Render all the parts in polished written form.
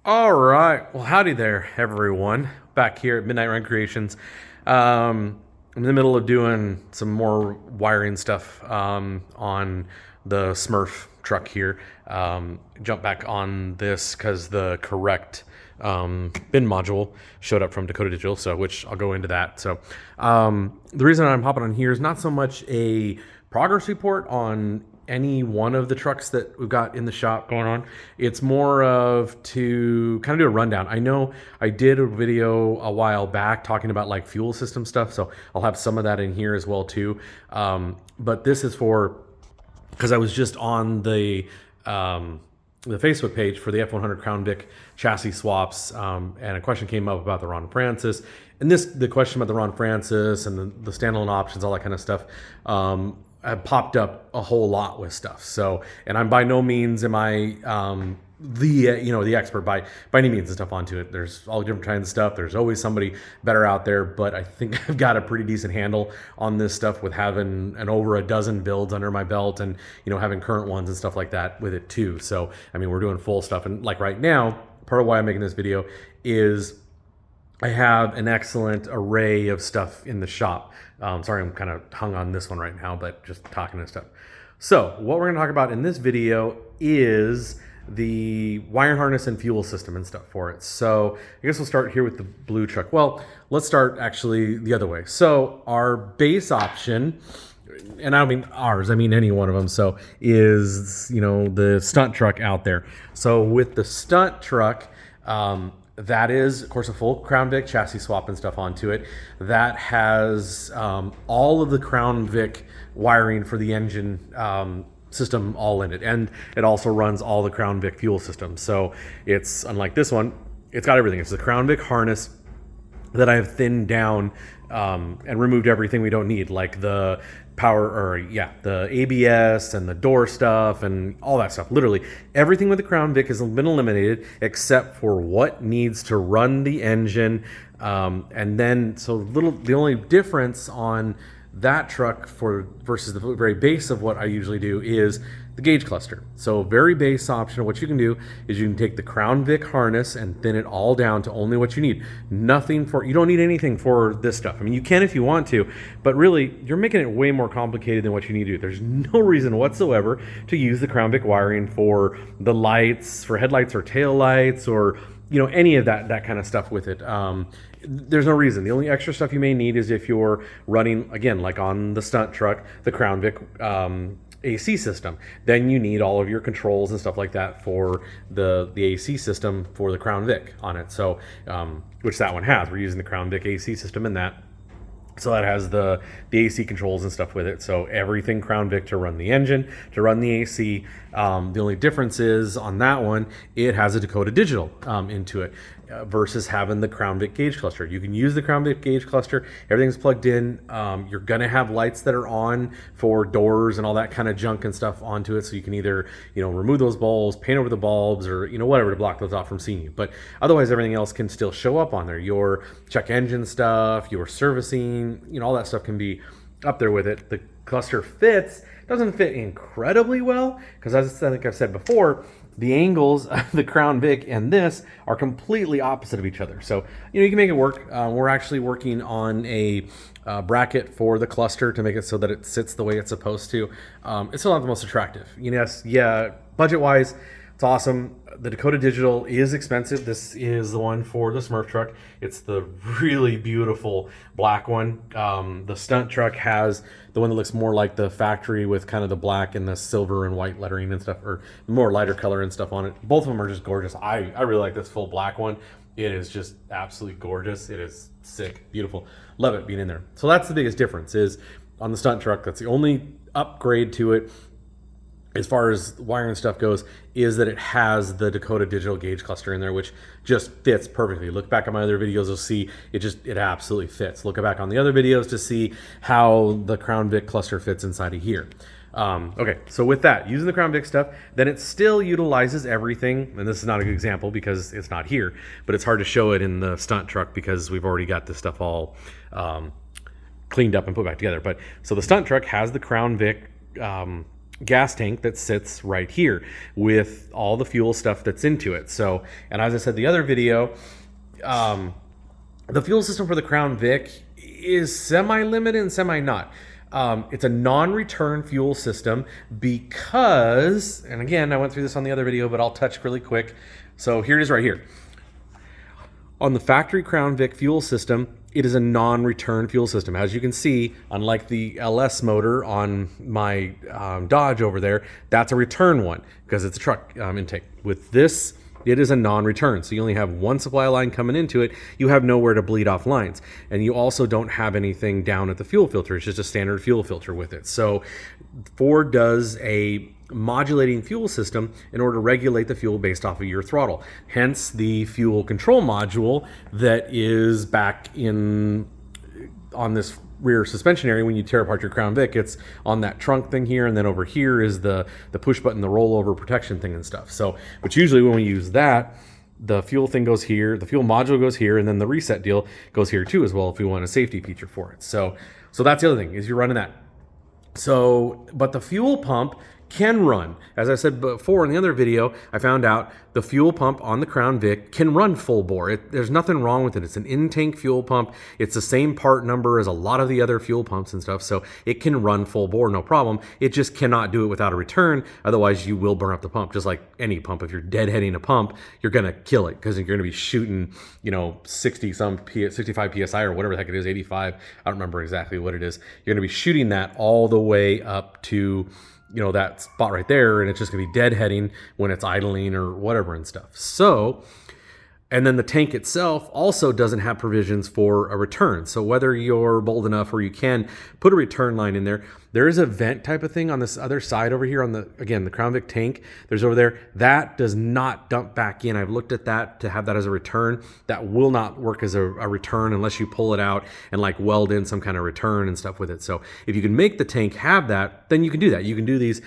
All right. Well, howdy there, everyone. Back here at Midnight Run Creations. I'm in the middle of doing some more wiring stuff on the Smurf truck here. Jump back on this because the correct bin module showed up from Dakota Digital, so which I'll go into that. So the reason I'm hopping on here is not so much a progress report on any one of the trucks that we've got in the shop going on. It's more of to kind of do a rundown. I know I did a video a while back talking about like fuel system stuff, so I'll have some of that in here as well too. But this is for, because I was just on the Facebook page for the F100 Crown Vic chassis swaps, and a question came up about the Ron Francis. And the question about the Ron Francis and the standalone options, all that kind of stuff, have popped up a whole lot with stuff. So, and I'm by no means am I the expert by any means and stuff onto it. There's all different kinds of stuff. There's always somebody better out there, but I think I've got a pretty decent handle on this stuff with having over a dozen builds under my belt and having current ones and stuff like that with it too. So I mean, we're doing full stuff, and like right now, part of why I'm making this video is I have an excellent array of stuff in the shop. Sorry, I'm kind of hung on this one right now, but just talking and stuff. So what we're going to talk about in this video is the wiring harness and fuel system and stuff for it. So I guess we'll start here with the blue truck. Well, let's start actually the other way. So our base option, and I don't mean ours, I mean any one of them, so is the stunt truck out there. So with the stunt truck, that is, of course, a full Crown Vic chassis swap and stuff onto it. That has all of the Crown Vic wiring for the engine system all in it. And it also runs all the Crown Vic fuel system. So it's, unlike this one, it's got everything. It's the Crown Vic harness that I have thinned down and removed everything we don't need, like the the ABS and the door stuff and all that stuff. Literally everything with the Crown Vic has been eliminated except for what needs to run the engine. And then the only difference on that truck versus the very base of what I usually do is the gauge cluster. So very base option, what you can do is you can take the Crown Vic harness and thin it all down to only what you need. You don't need anything for this stuff. I mean, you can if you want to, but really you're making it way more complicated than what you need to do. There's no reason whatsoever to use the Crown Vic wiring for the lights, for headlights or tail lights, or any of that kind of stuff with it. There's no reason. The only extra stuff you may need is if you're running, again, like on the stunt truck, the Crown Vic AC system. Then you need all of your controls and stuff like that for the AC system for the Crown Vic on it. So, which that one has. We're using the Crown Vic AC system in that. So that has the AC controls and stuff with it. So everything Crown Vic to run the engine, to run the AC. The only difference is on that one, it has a Dakota Digital into it versus having the Crown Vic gauge cluster. You can use the Crown Vic gauge cluster. Everything's plugged in. You're going to have lights that are on for doors and all that kind of junk and stuff onto it. So you can either, remove those bulbs, paint over the bulbs, or, whatever to block those out from seeing you. But otherwise, everything else can still show up on there. Your check engine stuff, your servicing, all that stuff can be up there with it. The cluster doesn't fit incredibly well because, as I think I've said before, the angles of the Crown Vic and this are completely opposite of each other. So, you can make it work. We're actually working on a bracket for the cluster to make it so that it sits the way it's supposed to. It's still not the most attractive. Budget-wise, it's awesome. The Dakota Digital is expensive. This is the one for the Smurf truck. It's the really beautiful black one. The stunt truck has the one that looks more like the factory with kind of the black and the silver and white lettering and stuff, or more lighter color and stuff on it. Both of them are just gorgeous. I really like this full black one. It is just absolutely gorgeous. It is sick, beautiful. Love it being in there. So that's the biggest difference is on the stunt truck. That's the only upgrade to it as far as wiring stuff goes, is that it has the Dakota Digital gauge cluster in there, which just fits perfectly. Look back at my other videos, you'll see it absolutely fits. Look back on the other videos to see how the Crown Vic cluster fits inside of here. Okay, so with that, using the Crown Vic stuff, then it still utilizes everything, and this is not a good example because it's not here, but it's hard to show it in the stunt truck because we've already got this stuff all cleaned up and put back together. But so the stunt truck has the Crown Vic gas tank that sits right here with all the fuel stuff that's into it. So, and as I said the other video, the fuel system for the Crown Vic is semi-limited and semi-not. It's a non-return fuel system because, and again, I went through this on the other video, but I'll touch really quick. So here it is right here. On the factory Crown Vic fuel system, it is a non-return fuel system. As you can see, unlike the LS motor on my Dodge over there, that's a return one because it's a truck intake. With this, it is a non-return. So you only have one supply line coming into it. You have nowhere to bleed off lines. And you also don't have anything down at the fuel filter. It's just a standard fuel filter with it. So Ford does a modulating fuel system in order to regulate the fuel based off of your throttle. Hence the fuel control module that is back in on this rear suspension area when you tear apart your Crown Vic. It's on that trunk thing here, and then over here is the push button, the rollover protection thing and stuff. So, but usually when we use that, the fuel thing goes here, the fuel module goes here, and then the reset deal goes here too as well if we want a safety feature for it. So that's the other thing, is you're running that. So, but the fuel pump can run. As I said before in the other video, I found out the fuel pump on the Crown Vic can run full bore. There's nothing wrong with it. It's an in-tank fuel pump. It's the same part number as a lot of the other fuel pumps and stuff, so it can run full bore, no problem. It just cannot do it without a return. Otherwise, you will burn up the pump, just like any pump. If you're deadheading a pump, you're gonna kill it because you're gonna be shooting, 65 PSI or whatever the heck it is, 85. I don't remember exactly what it is. You're gonna be shooting that all the way up to that spot right there, and it's just gonna be deadheading when it's idling or whatever and stuff. So, and then the tank itself also doesn't have provisions for a return. So whether you're bold enough or you can put a return line in there, there is a vent type of thing on this other side over here on the Crown Vic tank. There's over there. That does not dump back in. I've looked at that to have that as a return. That will not work as a return unless you pull it out and like weld in some kind of return and stuff with it. So if you can make the tank have that, then you can do that. You can do these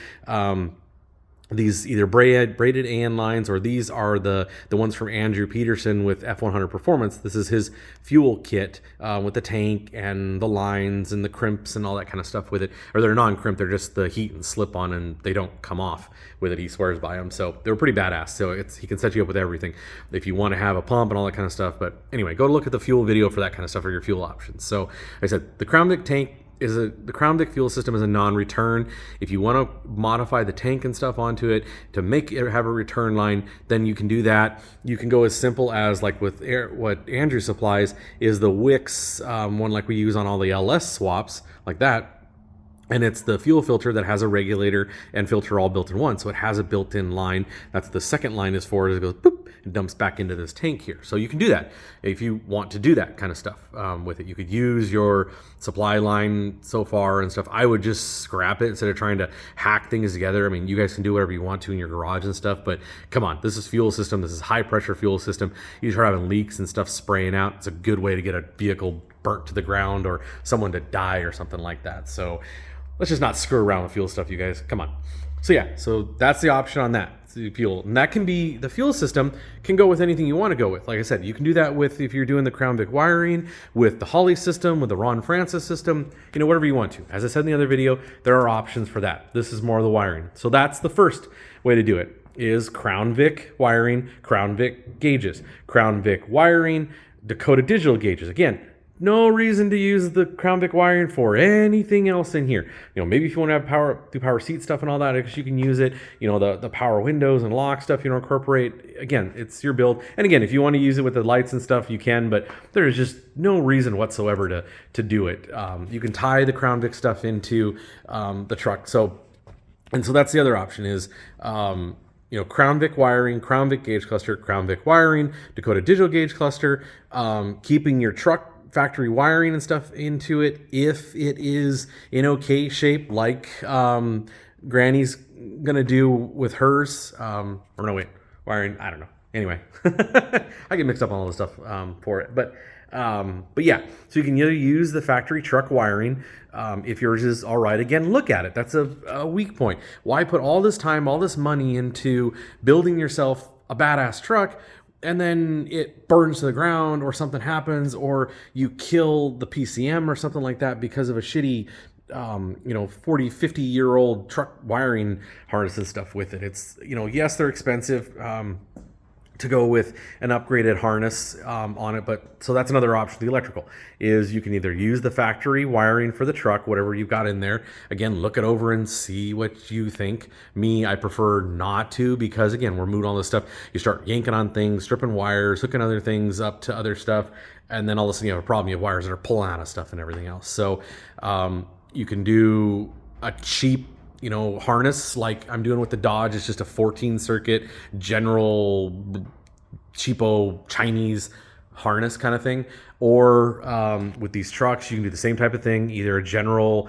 either braided AN lines, or these are the ones from Andrew Peterson with F100 Performance. This is his fuel kit with the tank and the lines and the crimps and all that kind of stuff with it. Or they're non-crimp, they're just the heat and slip on, and they don't come off with it. He swears by them. So they're pretty badass. So he can set you up with everything if you want to have a pump and all that kind of stuff. But anyway, go look at the fuel video for that kind of stuff, or your fuel options. So like I said, the Crown Vic tank the Crown Vic fuel system is a non-return. If you want to modify the tank and stuff onto it to make it have a return line, then you can do that. You can go as simple as like with what Andrew supplies is the Wix one, like we use on all the LS swaps, like that. And it's the fuel filter that has a regulator and filter all built in one. So it has a built-in line. That's the second line is for it. It goes boop, it dumps back into this tank here. So you can do that if you want to do that kind of stuff with it. You could use your supply line so far and stuff. I would just scrap it instead of trying to hack things together. I mean, you guys can do whatever you want to in your garage and stuff, but come on, this is fuel system. This is high pressure fuel system. You start having leaks and stuff spraying out. It's a good way to get a vehicle burnt to the ground or someone to die or something like that. So let's just not screw around with fuel stuff, you guys. Come on. So yeah, so that's the option on that. The fuel. And that can be, the fuel system can go with anything you want to go with. Like I said, you can do that with, if you're doing the Crown Vic wiring, with the Holley system, with the Ron Francis system, whatever you want to. As I said in the other video, there are options for that. This is more of the wiring. So that's the first way to do it, is Crown Vic wiring, Crown Vic gauges, Crown Vic wiring, Dakota Digital gauges. Again, no reason to use the Crown Vic wiring for anything else in here. Maybe if you want to have power seat stuff and all that, because you can use it. The power windows and lock stuff, incorporate. Again, it's your build. And again, if you want to use it with the lights and stuff, you can, but there's just no reason whatsoever to do it. You can tie the Crown Vic stuff into the truck. So that's the other option is, Crown Vic wiring, Crown Vic gauge cluster, Crown Vic wiring, Dakota Digital gauge cluster, keeping your truck factory wiring and stuff into it if it is in okay shape, like Granny's gonna do with hers. Wiring, I don't know. Anyway, I get mixed up on all the stuff for it, but yeah, so you can either use the factory truck wiring if yours is all right. Again, look at it. That's a weak point. Why put all this time, all this money into building yourself a badass truck, and then it burns to the ground, or something happens, or you kill the PCM or something like that because of a shitty 40, 50-year-old truck wiring harness and stuff with it. It's, yes, they're expensive to go with an upgraded harness on it, but so that's another option. The electrical is you can either use the factory wiring for the truck, whatever you've got in there. Again, look it over and see what you think. Me, I prefer not to, because again, we're moving all this stuff. You start yanking on things, stripping wires, hooking other things up to other stuff, and then all of a sudden you have a problem. You have wires that are pulling out of stuff and everything else. So you can do a cheap harness like I'm doing with the Dodge. It's just a 14 circuit general cheapo Chinese harness kind of thing. Or with these trucks, you can do the same type of thing, either a general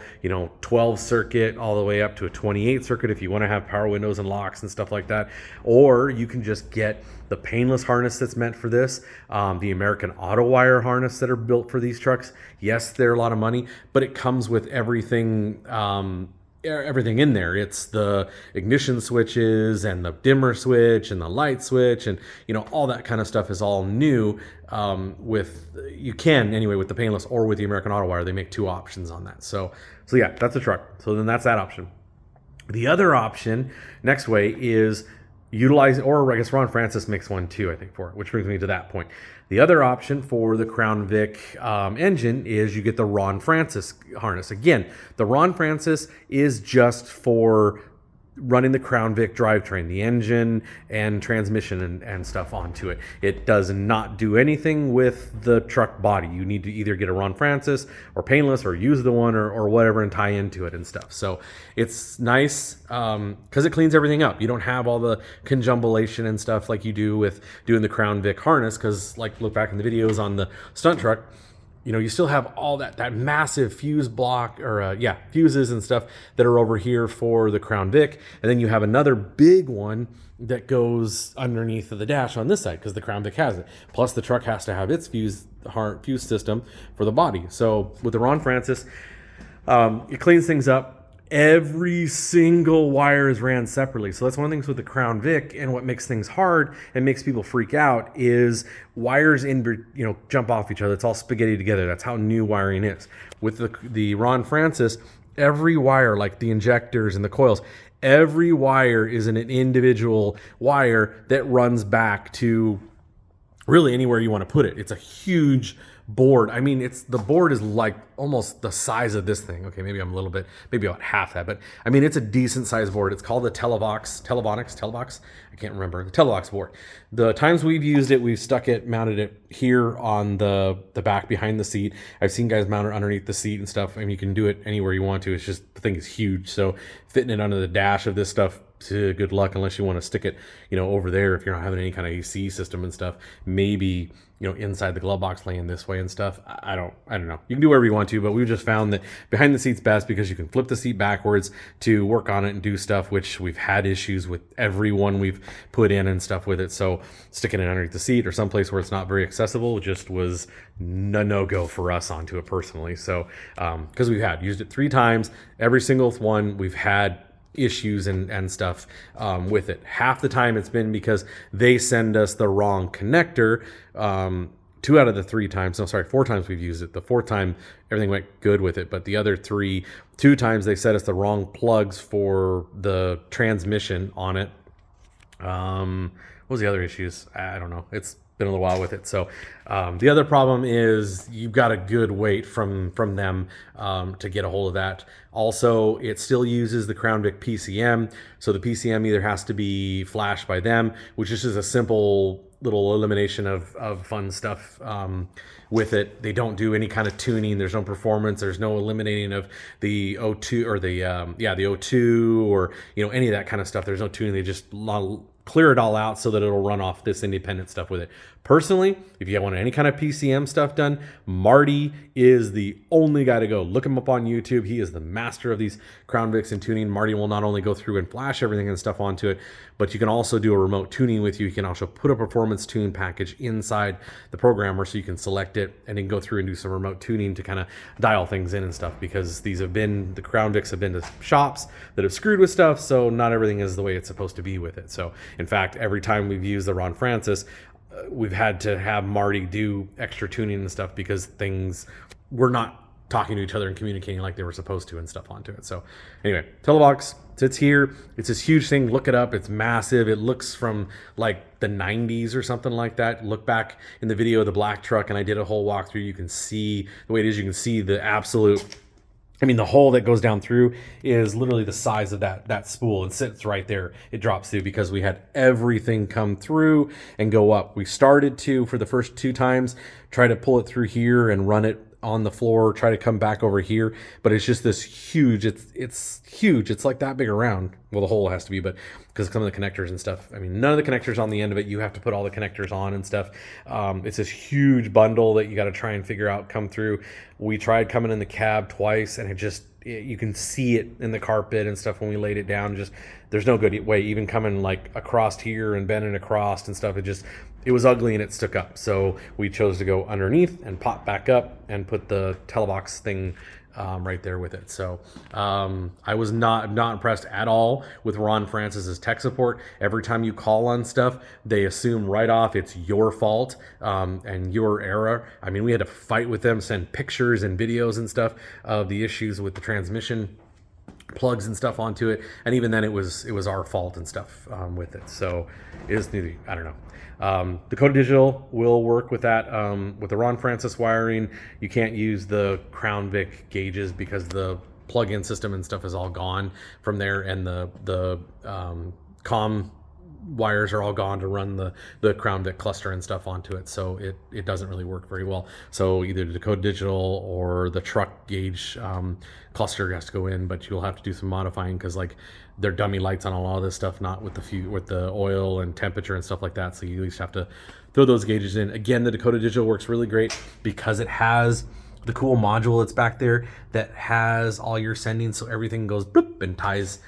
12 circuit all the way up to a 28 circuit if you want to have power windows and locks and stuff like that. Or you can just get the painless harness that's meant for this, the American Auto Wire harness that are built for these trucks. Yes, they're a lot of money, but it comes with everything in there. It's the ignition switches and the dimmer switch and the light switch, and all that kind of stuff is all new. With the painless or with the American Auto Wire. They make two options on that. So yeah, that's a truck. So then that's that option. The other option next way is utilize, or I guess Ron Francis makes one too, I think, for it, which brings me to that point. The other option for the Crown Vic engine is you get the Ron Francis harness. Again, the Ron Francis is just for running the Crown Vic drivetrain, the engine and transmission and stuff onto it. It does not do anything with the truck body. You need to either get a Ron Francis or painless, or use the one or whatever and tie into it and stuff. So it's nice because it cleans everything up. You don't have all the conjumbulation and stuff like you do with doing the Crown Vic harness, because look back in the videos on the stunt truck, you still have all that massive fuse block or fuses and stuff that are over here for the Crown Vic. And then you have another big one that goes underneath of the dash on this side, because the Crown Vic has it. Plus the truck has to have its fuse system for the body. So with the Ron Francis, it cleans things up. Every single wire is ran separately. So that's one of the things with the Crown Vic, and what makes things hard and makes people freak out is wires jump off each other. It's all spaghetti together. That's how new wiring is. With the Ron Francis, every wire, like the injectors and the coils, every wire is an individual wire that runs back to really anywhere you want to put it. It's a huge board. I mean, the board is like almost the size of this thing. Okay, maybe I'm a little bit, maybe about half that, but I mean, it's a decent sized board. It's called the Televox. I can't remember, the Televox board. The times we've used it, we've mounted it here on the back behind the seat. I've seen guys mount it underneath the seat and stuff. I mean, you can do it anywhere you want to. It's just, the thing is huge. So fitting it under the dash of this stuff, good luck, unless you want to stick it, over there if you're not having any kind of AC system and stuff. Maybe, inside the glove box laying this way and stuff. I don't know. You can do whatever you want to, but we've just found that behind the seat's best, because you can flip the seat backwards to work on it and do stuff, which we've had issues with every one we've put in and stuff with it. So sticking it underneath the seat or someplace where it's not very accessible just was no-go for us onto it personally. So because we've used it 3 times, every single one we've had issues and stuff with it. Half the time it's been because they send us the wrong connector. 2 out of the 3 times, 4 times we've used it. The 4th time everything went good with it, but the other 2 times they set us the wrong plugs for the transmission on it. What was the other issues? I don't know. It's been a little while with it. So the other problem is you've got a good wait from them to get a hold of that. Also, it still uses the Crown Vic PCM. So the PCM either has to be flashed by them, which is just a simple little elimination of fun stuff with it. They don't do any kind of tuning. There's no performance. There's no eliminating of the O2 or the O2 or any of that kind of stuff. There's no tuning. They just clear it all out so that it'll run off this independent stuff with it. Personally, if you want any kind of PCM stuff done, Marty is the only guy to go. Look him up on YouTube. He is the master of these Crown Vics and tuning. Marty will not only go through and flash everything and stuff onto it, but you can also do a remote tuning with you. You can also put a performance tune package inside the programmer so you can select it and then go through and do some remote tuning to kind of dial things in and stuff, because the Crown Vics have been to shops that have screwed with stuff, so not everything is the way it's supposed to be with it. So in fact, every time we've used the Ron Francis, we've had to have Marty do extra tuning and stuff because things were not talking to each other and communicating like they were supposed to and stuff onto it. So anyway, Televox sits here. It's this huge thing. Look it up. It's massive. It looks from like the 90s or something like that. Look back in the video of the black truck, and I did a whole walkthrough. You can see the way it is. You can see the absolute, I mean, the hole that goes down through is literally the size of that spool and sits right there. It drops through because we had everything come through and go up. We started to, for the first 2 times, try to pull it through here and run it on the floor, try to come back over here, but it's just this huge, it's huge. It's like that big around. Well, the hole has to be, but because some of the connectors and stuff, I mean, none of the connectors on the end of it, you have to put all the connectors on and stuff. It's this huge bundle that you got to try and figure out, come through. We tried coming in the cab twice, and you can see it in the carpet and stuff when we laid it down. Just, there's no good way, even coming like across here and bending across and stuff. It was ugly and it stuck up. So we chose to go underneath and pop back up and put the Televox thing right there with it. So I was not impressed at all with Ron Francis's tech support. Every time you call on stuff, they assume right off it's your fault and your error. I mean, we had to fight with them, send pictures and videos and stuff of the issues with the transmission plugs and stuff onto it, and even then it was our fault and stuff with it. So it is, I don't know. Dakota Digital will work with that. With the Ron Francis wiring, you can't use the Crown Vic gauges because the plug-in system and stuff is all gone from there, and the comm wires are all gone to run the Crown Vic cluster and stuff onto it. So it doesn't really work very well. So either the Dakota Digital or the truck gauge cluster has to go in, but you'll have to do some modifying because like they're dummy lights on a lot of this stuff, not with the oil and temperature and stuff like that. So you at least have to throw those gauges in. Again, the Dakota Digital works really great because it has the cool module that's back there that has all your sending, so everything goes bloop and ties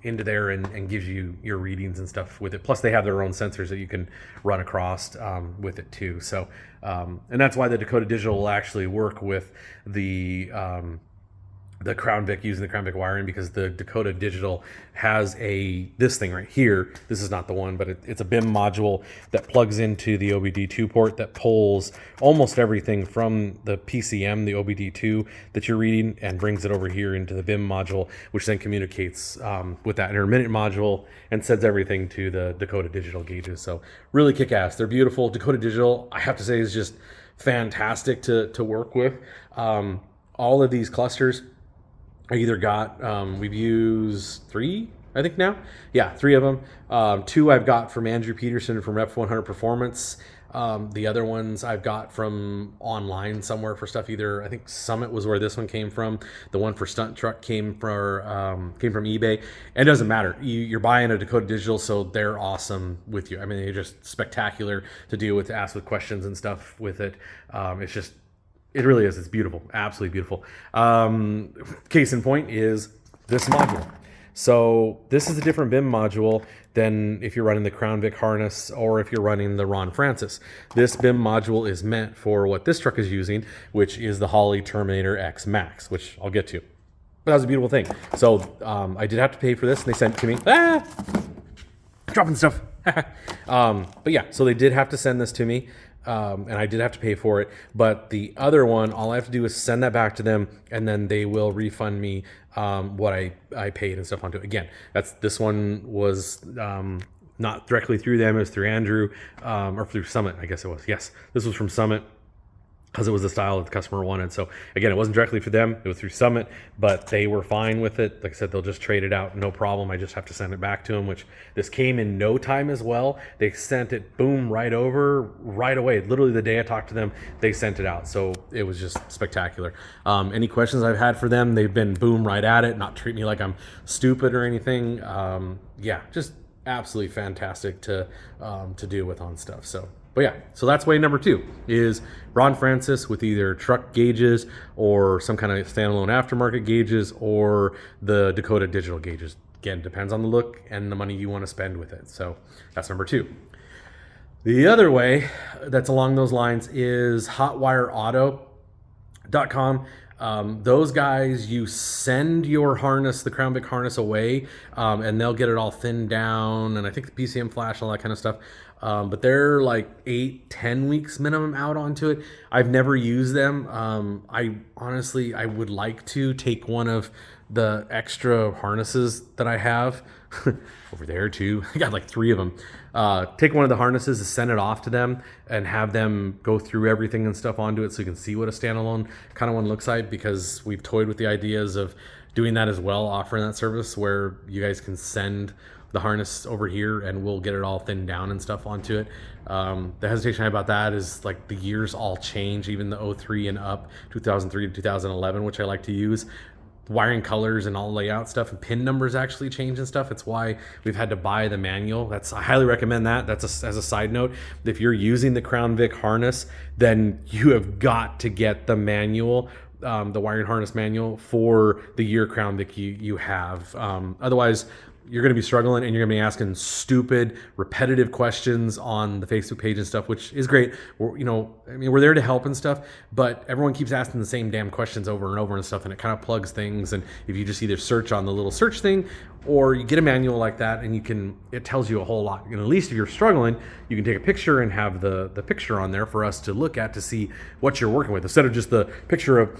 into there and gives you your readings and stuff with it. Plus they have their own sensors that you can run across with it too. So and that's why the Dakota Digital will actually work with the Crown Vic, using the Crown Vic wiring, because the Dakota Digital has this thing right here. This is not the one, but it's a BIM module that plugs into the OBD2 port that pulls almost everything from the PCM, the OBD2 that you're reading, and brings it over here into the BIM module, which then communicates with that intermittent module and sends everything to the Dakota Digital gauges. So really kick ass. They're beautiful. Dakota Digital, I have to say, is just fantastic to work with. All of these clusters, I either got, we've used 3, I think now. Yeah, 3 of them. 2 I've got from Andrew Peterson from Rep 100 Performance. The other ones I've got from online somewhere for stuff. Either, I think Summit was where this one came from. The one for Stunt Truck came from eBay. And it doesn't matter. You're buying a Dakota Digital, so they're awesome with you. I mean, they're just spectacular to deal with, to ask with questions and stuff with it. It really is. It's beautiful. Absolutely beautiful. Case in point is this module. So this is a different BIM module than if you're running the Crown Vic harness or if you're running the Ron Francis. This BIM module is meant for what this truck is using, which is the Holley Terminator X Max, which I'll get to. But that was a beautiful thing. So I did have to pay for this, and they sent it to me. Dropping stuff. But yeah, so they did have to send this to me. And I did have to pay for it, but the other one, all I have to do is send that back to them, and then they will refund me what I paid and stuff onto it. Again, this one was not directly through them; it was through Andrew or through Summit, I guess it was. Yes, this was from Summit, because it was the style that the customer wanted. So again, it wasn't directly for them, it was through Summit, but they were fine with it. Like I said, they'll just trade it out, no problem. I just have to send it back to them, which this came in no time as well. They sent it, boom, right away. Literally the day I talked to them, they sent it out. So it was just spectacular. Any questions I've had for them, they've been boom, right at it, not treat me like I'm stupid or anything. Yeah, just absolutely fantastic to deal with on stuff. But yeah, so that's way number 2 is Ron Francis with either truck gauges or some kind of standalone aftermarket gauges, or the Dakota Digital gauges. Again, depends on the look and the money you want to spend with it. So that's number 2. The other way that's along those lines is hotwireauto.com. Those guys, you send your harness, the Crown Vic harness, away, and they'll get it all thinned down, and I think the PCM flash, all that kind of stuff. but they're like 8-10 weeks minimum out onto it. I've never used them. I honestly, I would like to take one of the extra harnesses that I have over there too. I got like 3 of them. Take one of the harnesses and send it off to them and have them go through everything and stuff onto it so you can see what a standalone kind of one looks like, because we've toyed with the ideas of doing that as well, offering that service where you guys can send the harness over here and we'll get it all thinned down and stuff onto it. The hesitation I have about that is like the years all change, even the 03 and up, 2003 to 2011, which I like to use. Wiring colors and all layout stuff and pin numbers actually change and stuff. It's why we've had to buy the manual. I highly recommend that. That's as a side note. If you're using the Crown Vic harness, then you have got to get the manual, the wiring harness manual for the year Crown Vic you have. Otherwise, you're going to be struggling and you're going to be asking stupid, repetitive questions on the Facebook page and stuff, which is great. We're there to help and stuff, but everyone keeps asking the same damn questions over and over and stuff, and it kind of plugs things. And if you just either search on the little search thing, or you get a manual like that, and it tells you a whole lot. And at least if you're struggling, you can take a picture and have the picture on there for us to look at to see what you're working with, instead of just the picture of,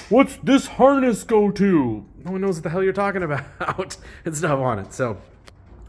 what's this harness go to? No one knows what the hell you're talking about and stuff on it. So,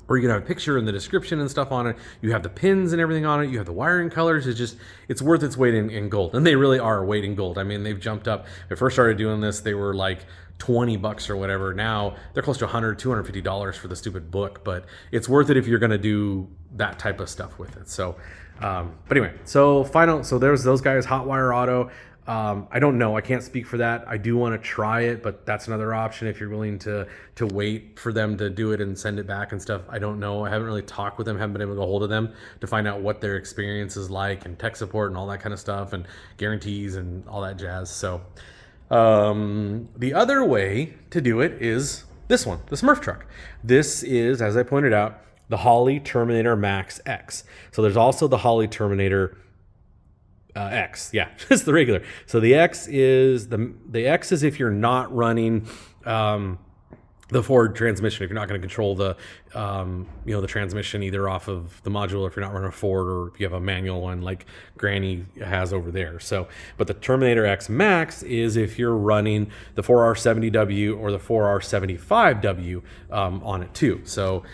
or you can have a picture in the description and stuff on it. You have the pins and everything on it. You have the wiring colors. It's worth its weight in gold. And they really are weight in gold. I mean, they've jumped up. When I first started doing this, they were like $20 or whatever. Now they're close to $100, $250 for the stupid book, but it's worth it if you're going to do that type of stuff with it. So, but anyway, so there's those guys, Hotwire Auto. I don't know. I can't speak for that. I do want to try it, but that's another option if you're willing to wait for them to do it and send it back and stuff. I don't know. I haven't really talked with them, haven't been able to get a hold of them to find out what their experience is like and tech support and all that kind of stuff and guarantees and all that jazz. So the other way to do it is this one, the Smurf truck. This is, as I pointed out, the Holley Terminator Max X. So there's also the Holley Terminator X, yeah, just the regular. So the X is the X is if you're not running the Ford transmission, if you're not going to control the the transmission either off of the module, if you're not running a Ford, or if you have a manual one like Granny has over there. So, but the Terminator X Max is if you're running the 4R70W or the 4R75W on it too. So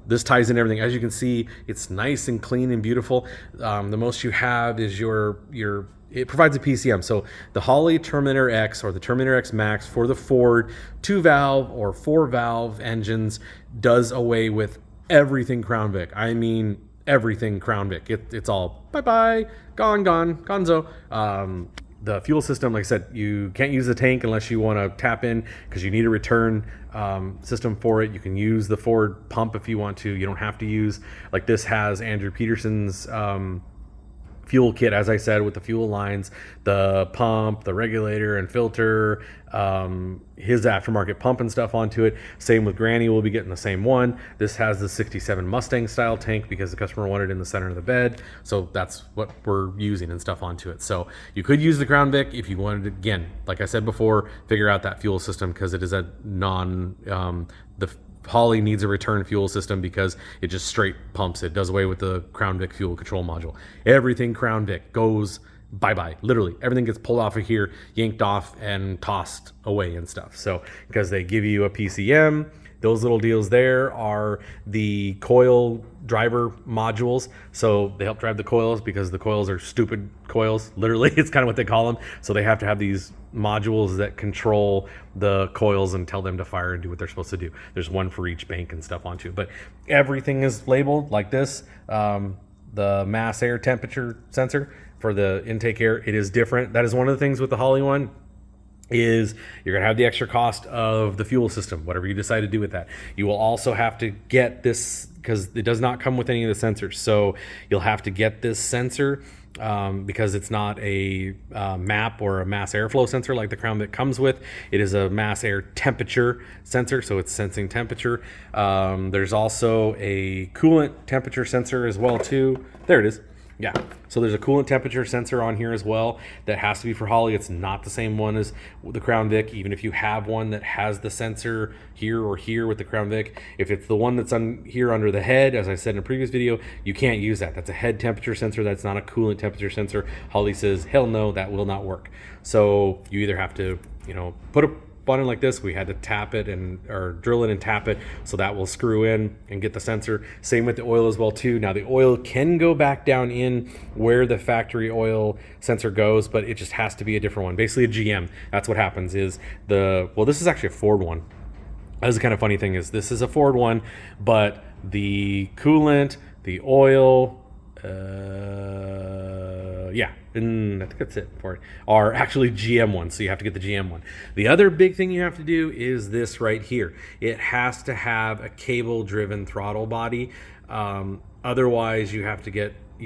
this ties in everything. As you can see, it's nice and clean and beautiful. The most you have is it provides a PCM. So the Holley Terminator X or the Terminator X Max for the Ford 2-valve or 4-valve engines does away with everything Crown Vic. I mean, everything Crown Vic. It's all bye-bye, gonzo. The fuel system, like I said, you can't use the tank unless you want to tap in because you need a return system for it. You can use the Ford pump if you want to. You don't have to use, like this has Andrew Peterson's fuel kit, as I said, with the fuel lines, the pump, the regulator and filter, his aftermarket pump and stuff onto it. Same with Granny, we'll be getting the same one. This has the 67 Mustang style tank because the customer wanted it in the center of the bed. So that's what we're using and stuff onto it. So you could use the Crown Vic if you wanted to, again, like I said before, figure out that fuel system because it is a the Holley needs a return fuel system because it just straight pumps it. Does away with the Crown Vic fuel control module. Everything Crown Vic goes bye-bye. Literally, everything gets pulled off of here, yanked off, and tossed away and stuff. So, because they give you a PCM, those little deals there are the coil driver modules. So they help drive the coils because the coils are stupid coils. Literally, it's kind of what they call them. So they have to have these modules that control the coils and tell them to fire and do what they're supposed to do. There's one for each bank and stuff onto it. But everything is labeled like this. The mass air temperature sensor for the intake air, it is different. That is one of the things with the Holley one. Is you're going to have the extra cost of the fuel system, whatever you decide to do with that. You will also have to get this because it does not come with any of the sensors. So you'll have to get this sensor because it's not a MAP or a mass airflow sensor like the Crown Vic comes with. It is a mass air temperature sensor, so it's sensing temperature. There's also a coolant temperature sensor as well too. There it is. Yeah. So there's a coolant temperature sensor on here as well that has to be for Holley. It's not the same one as the Crown Vic. Even if you have one that has the sensor here or here with the Crown Vic, if it's the one that's on here under the head, as I said in a previous video, you can't use that. That's a head temperature sensor. That's not a coolant temperature sensor. Holley says, hell no, that will not work. So you either have to, put a button like this. We had to tap it or drill it and tap it, so that will screw in and get the sensor. Same with the oil as well too. Now the oil can go back down in where the factory oil sensor goes, but it just has to be a different one. Basically a GM. That's what happens is this is actually a Ford one. That's the kind of funny thing is this is a Ford one, but the coolant, the oil, and I think that's it for it, are actually GM ones, so you have to get the GM one. The other big thing you have to do is this right here. It has to have a cable-driven throttle body. Otherwise, you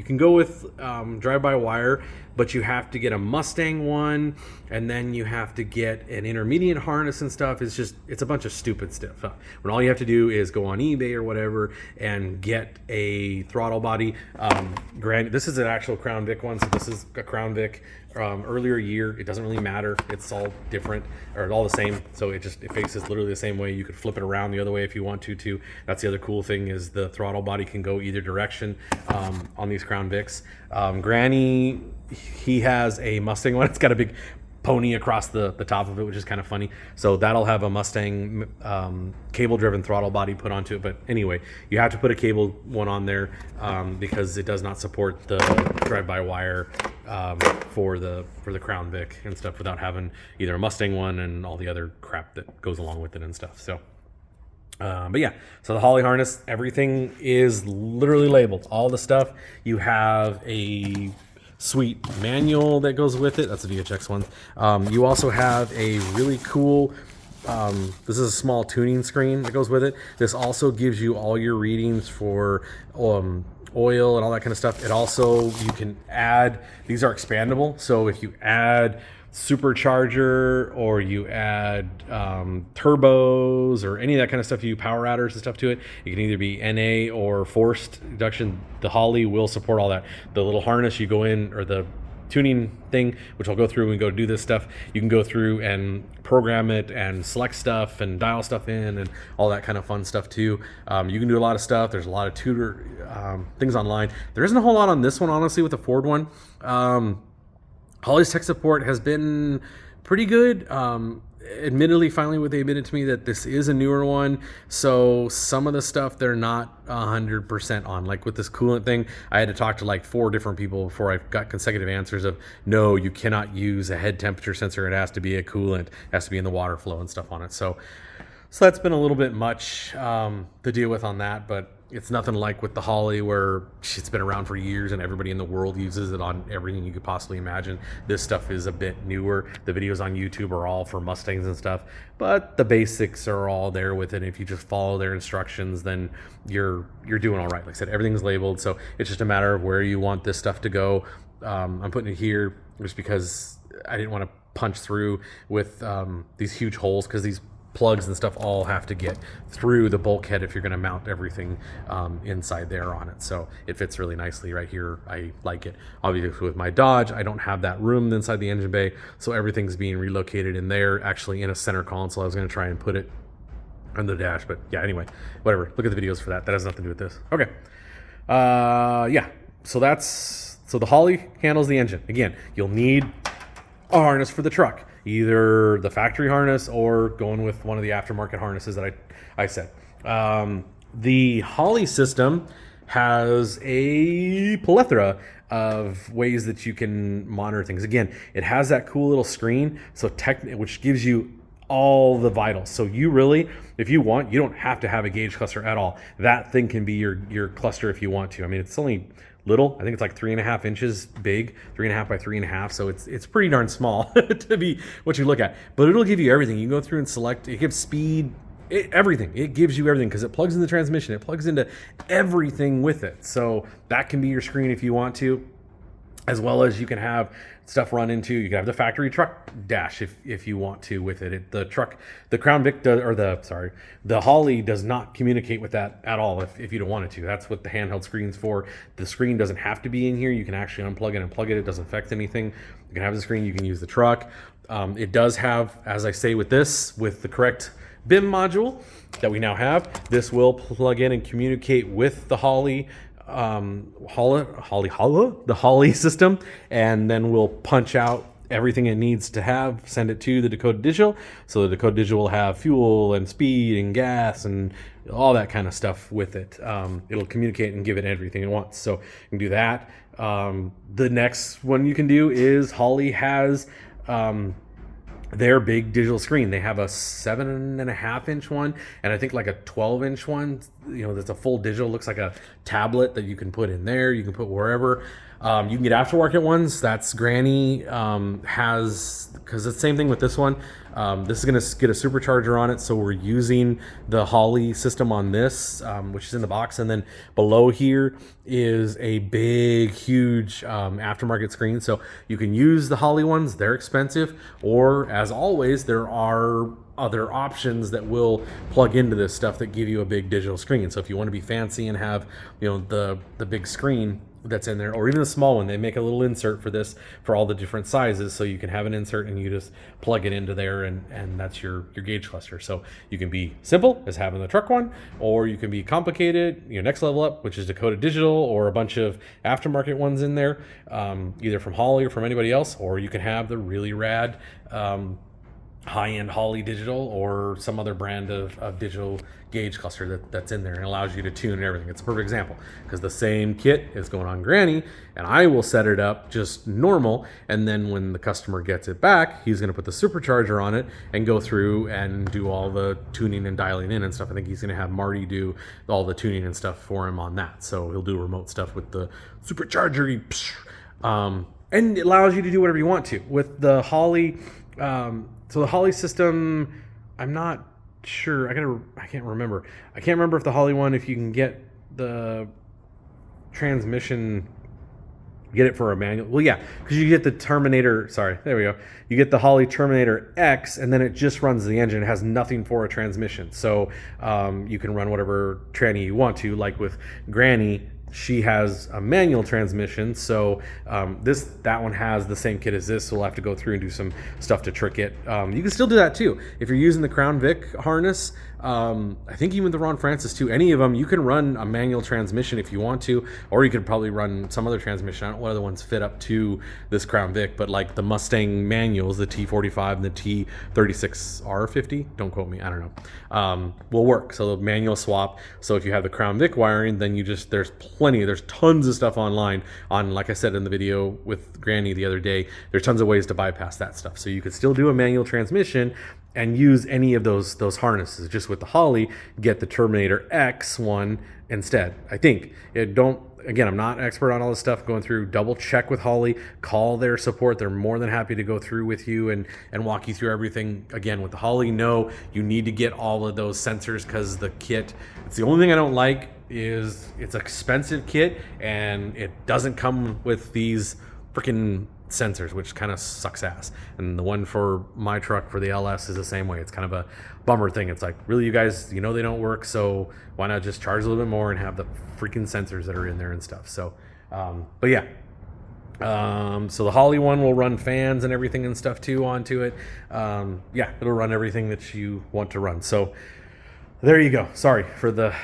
can go with drive-by-wire, but you have to get a Mustang one, and then you have to get an intermediate harness and stuff. It's a bunch of stupid stuff. When all you have to do is go on eBay or whatever and get a throttle body. Granted, this is an actual Crown Vic one, so this is a Crown Vic earlier year. It doesn't really matter. It's all different, or all the same. So it faces literally the same way. You could flip it around the other way if you want to too. That's the other cool thing is the throttle body can go either direction on these Crown Vics. Granny, he has a Mustang one. It's got a big pony across the top of it, which is kind of funny. So that'll have a Mustang cable-driven throttle body put onto it. But anyway, you have to put a cable one on there because it does not support the drive-by-wire for the Crown Vic and stuff without having either a Mustang one and all the other crap that goes along with it and stuff. So. But yeah, so the Holley harness, everything is literally labeled. All the stuff. You have a sweet manual that goes with it. That's a VHX one. You also have a really cool, this is a small tuning screen that goes with it. This also gives you all your readings for oil and all that kind of stuff. It also, you can add, these are expandable. So if you add supercharger or you add turbos or any of that kind of stuff, you power adders and stuff to it, it can either be NA or forced induction. The Holley will support all that. The little harness you go in, or the tuning thing, which I'll go through and go do this stuff, you can go through and program it and select stuff and dial stuff in and all that kind of fun stuff too. You can do a lot of stuff. There's a lot of tutor things online. There isn't a whole lot on this one, honestly, with the Ford one. Holley's tech support has been pretty good. Admittedly, finally, they admitted to me that this is a newer one, so some of the stuff they're not 100% on. Like with this coolant thing, I had to talk to like 4 different people before I got consecutive answers of, no, you cannot use a head temperature sensor. It has to be a coolant. It has to be in the water flow and stuff on it. So that's been a little bit much to deal with on that, but it's nothing like with the Holley where it's been around for years and everybody in the world uses it on everything you could possibly imagine. This stuff is a bit newer. The videos on YouTube are all for Mustangs and stuff, but the basics are all there with it. If you just follow their instructions, then you're doing all right. Like I said, everything's labeled, so it's just a matter of where you want this stuff to go. I'm putting it here just because I didn't want to punch through with these huge holes, because these plugs and stuff all have to get through the bulkhead if you're going to mount everything inside there on it. So it fits really nicely right here. I like it. Obviously with my Dodge, I don't have that room inside the engine bay, so everything's being relocated in there, actually in a center console. I was going to try and put it on the dash, but yeah, anyway, whatever. Look at the videos for that. That has nothing to do with this. Okay. Yeah, so the Holley handles the engine. Again, you'll need a harness for the truck, either the factory harness or going with one of the aftermarket harnesses that I said. The Holley system has a plethora of ways that you can monitor things. Again, it has that cool little screen, which gives you all the vitals. So you really, if you want, you don't have to have a gauge cluster at all. That thing can be your cluster if you want to. I mean, it's only little. I think it's like 3.5 inches big, 3.5 by 3.5. So it's pretty darn small to be what you look at. But it'll give you everything. You can go through and select. It gives speed, everything. It gives you everything because it plugs in the transmission. It plugs into everything with it. So that can be your screen if you want to. as well as you can have stuff run into, you can have the factory truck dash if you want to with it. The Crown Vic does, or the Holley does not communicate with that at all if you don't want it to. That's what the handheld screen's for. The screen doesn't have to be in here. You can actually unplug it and plug it. It doesn't affect anything. You can have the screen, you can use the truck. It does have, as I say with this, with the correct BIM module that we now have, this will plug in and communicate with the Holley the Holley system, and then we'll punch out everything it needs to have, send it to the Dakota Digital, so the Dakota Digital will have fuel and speed and gas and all that kind of stuff with it. It'll communicate and give it everything it wants, so you can do that. The next one you can do is Holley has their big digital screen. They have a 7.5-inch one, and I think like a 12-inch one. That's a full digital. Looks like a tablet that you can put in there. You can put wherever. You can get aftermarket ones. That's Granny has, because it's the same thing with this one. This is going to get a supercharger on it, so we're using the Holley system on this, which is in the box. And then below here is a big, huge aftermarket screen. So you can use the Holley ones. They're expensive, or as always, there are other options that will plug into this stuff that give you a big digital screen. So if you want to be fancy and have the big screen that's in there, or even a small one, they make a little insert for this for all the different sizes, so you can have an insert and you just plug it into there, and that's your gauge cluster. So you can be simple as having the truck one, or you can be complicated, next level up, which is Dakota Digital, or a bunch of aftermarket ones in there, either from Holley or from anybody else, or you can have the really rad high-end Holley Digital or some other brand of digital gauge cluster that's in there and allows you to tune and everything. It's a perfect example because the same kit is going on Granny, and I will set it up just normal, and then when the customer gets it back, he's going to put the supercharger on it and go through and do all the tuning and dialing in and stuff. I think he's going to have Marty do all the tuning and stuff for him on that, so he'll do remote stuff with the supercharger, and it allows you to do whatever you want to with the Holley. So the Holley system, I'm not sure. I can't remember. I can't remember if the Holley one, if you can get the transmission, get it for a manual. Well, yeah, because you get the Terminator. Sorry, there we go. You get the Holley Terminator X, and then it just runs the engine. It has nothing for a transmission. So you can run whatever tranny you want to. Like with Granny, she has a manual transmission, so that one has the same kit as this, so we'll have to go through and do some stuff to trick it. You can still do that too. If you're using the Crown Vic harness, I think even the Ron Francis too, any of them, you can run a manual transmission if you want to, or you could probably run some other transmission. I don't know what other ones fit up to this Crown Vic, but like the Mustang manuals, the T45 and the T36R50, don't quote me, I don't know, will work. So the manual swap. So if you have the Crown Vic wiring, then there's tons of stuff online like I said in the video with Granny the other day, there's tons of ways to bypass that stuff. So you could still do a manual transmission and use any of those harnesses. Just with the Holley, get the Terminator X one instead. I think again, I'm not an expert on all this stuff, going through, double check with Holley, call their support. They're more than happy to go through with you and walk you through everything. Again, with the Holley, no, you need to get all of those sensors, because the kit, it's the only thing I don't like is it's an expensive kit and it doesn't come with these freaking sensors, which kind of sucks ass. And the one for my truck for the LS is the same way. It's kind of a bummer thing. It's like, really, you guys, they don't work, so why not just charge a little bit more and have the freaking sensors that are in there and stuff. So but yeah, so the Holley one will run fans and everything and stuff too onto it. Yeah, it'll run everything that you want to run. So there you go. Sorry for the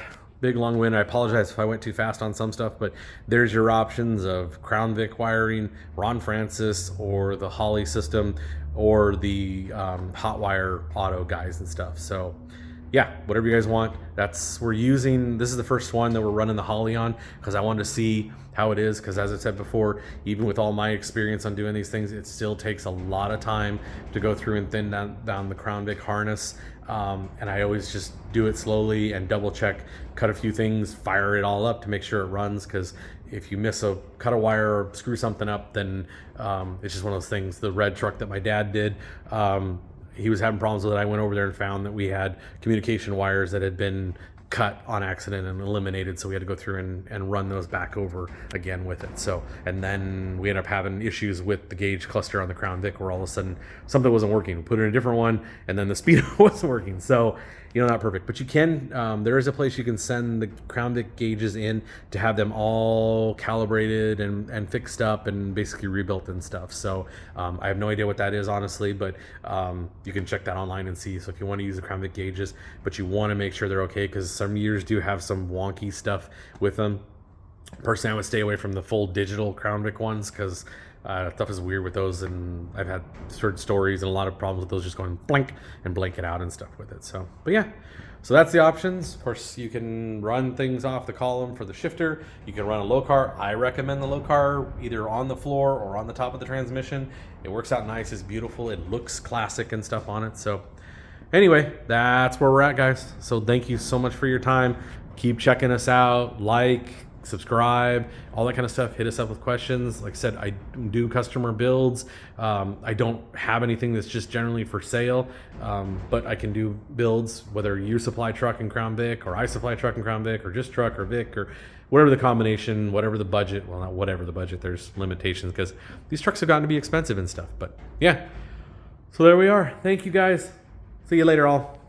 big long wind. I apologize if I went too fast on some stuff, but there's your options of Crown Vic wiring, Ron Francis, or the Holley system, or the Hotwire Auto guys and stuff. So yeah, whatever you guys want. This is the first one that we're running the Holley on, because I wanted to see how it is, because as I said before, even with all my experience on doing these things, it still takes a lot of time to go through and thin down the Crown Vic harness. And I always just do it slowly and double check, cut a few things, fire it all up to make sure it runs, because if you cut a wire or screw something up, then it's just one of those things. The red truck that my dad did, he was having problems with it. I went over there and found that we had communication wires that had been cut on accident and eliminated, so we had to go through and run those back over again with it. So, and then we ended up having issues with the gauge cluster on the Crown Vic where all of a sudden something wasn't working. We put in a different one and then the speedo wasn't working. So, not perfect, but you can, there is a place you can send the Crown Vic gauges in to have them all calibrated and fixed up and basically rebuilt and stuff. So I have no idea what that is, honestly, but you can check that online and see. So if you want to use the Crown Vic gauges, but you want to make sure they're okay, because some years do have some wonky stuff with them. Personally, I would stay away from the full digital Crown Vic ones, because stuff is weird with those, and I've heard stories and a lot of problems with those just going blank and blanking out and stuff with it. So, but yeah, so that's the options. Of course, you can run things off the column for the shifter. You can run a low car. I recommend the low car either on the floor or on the top of the transmission. It works out nice. It's beautiful. It looks classic and stuff on it. So anyway, that's where we're at, guys. So thank you so much for your time. Keep checking us out. Subscribe, all that kind of stuff. Hit us up with questions. Like I said, I do customer builds. I don't have anything that's just generally for sale, but I can do builds, whether you supply truck and Crown Vic, or I supply truck and Crown Vic, or just truck or Vic, or whatever the combination, whatever the budget. Well, not whatever the budget, there's limitations because these trucks have gotten to be expensive and stuff. But yeah, so there we are. Thank you, guys. See you later, all.